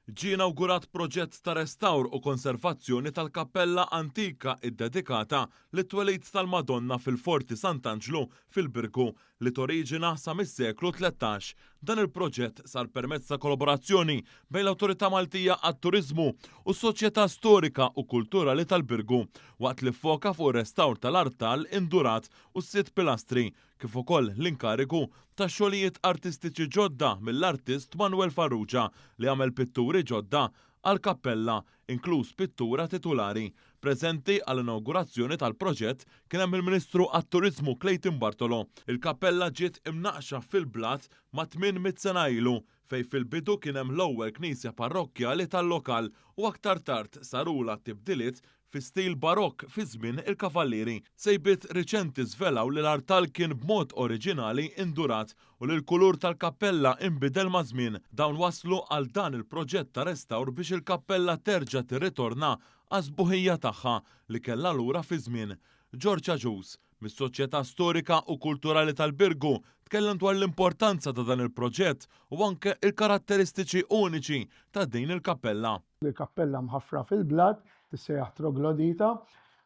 Ġie inawgurat proġett ta' restawr u konservazzjoni tal-kappella antika iddedikata lit twelid tal-Madonna fil-Forti Sant'Anġlu fil-Birgu li toriġina sa mis-seklu 13. Dan il-proġett sar permezz ta' kollaborazzjoni bejn l-Awtorità Maltija għat-Turiżmu u s-Soċjetà Storika u Kulturali tal-Birgu waqt li foka fuq ir-restawr tal-artal indurat u s-sitt pilastri kif ukoll l-inkarigu ta' xogħlijiet artistiċi ġodda mill-artist Manuel Farrugia li għamel pitturi ġodda għal-kappella, inkluż pittura titolari. Preżenti għall-inaugurazzjoni tal-proġett kien hemm il-Ministru għat-Turiżmu Clayton Bartolo. Il-kappella ġiet imnaqxa fil-blat ma' 800 sena ilu fejn fil-bidu kien hemm l-ewwel knisja parrokkjali tal-lokal u aktar tard sarula tibdiliet fi stil barokk fi żmien il-Kavallieri. Sejbiet riċenti żvelaw li l-artal kien b'mod oriġinali indurat u li l-kulur tal-kappella inbidel ma' żmien. Dawn waslu għal dan il-proġett ta' restawr biex il-kappella terġa' tirritorna għas-sbuħija tagħha li kellha lura fi żmien. George Aġus, mis-Soċjetà Storika u Kulturali tal-Birgu, tkellem dwar l-importanza ta' dan il-proġett u anke il-karatteristiċi uniċi ta' din il-kappella. Il-kappella mħaffra fil-blat, tissejjaħ Troglodita,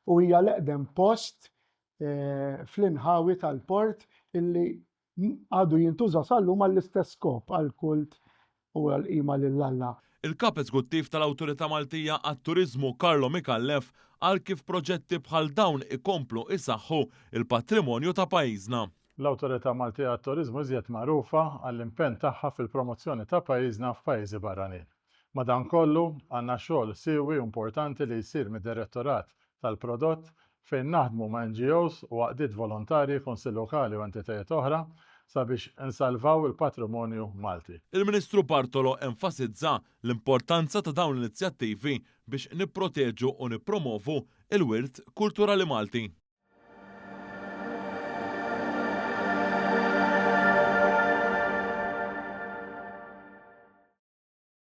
u hija l-eqdem post fl-inħawi tal-port illi għadu jintuża sal-lum għall-istess skop għall-kult u għall-qima lill-Alla. Il-kap eżekuttiv tal-Awtorità Maltija għat-Turiżmu Carlo Mikallef għal kif proġetti bħal dawn ikomplu isaħħu il-patrimonju ta' pajjiżna. L-Awtorità Maltija għat-Turiżmu iżjed magħrufa għall-impenn tagħha fil-promozzjoni ta' pajjiżna f'pajjiżi barranin. Madankollu għandna xogħol siewi importanti li jsir mid-Direttorat tal-Prodott fejn naħdmu ma' NGOs u għaqdiet volontarji, kunsill lokali u entitajiet oħra sabiex insalvaw il-patrimonju Malti. Il-Ministru Bartolo enfasizza l-importanza ta' dawn l-inizjattivi biex nipproteġu u nippromovu il-wirt kulturali Malti.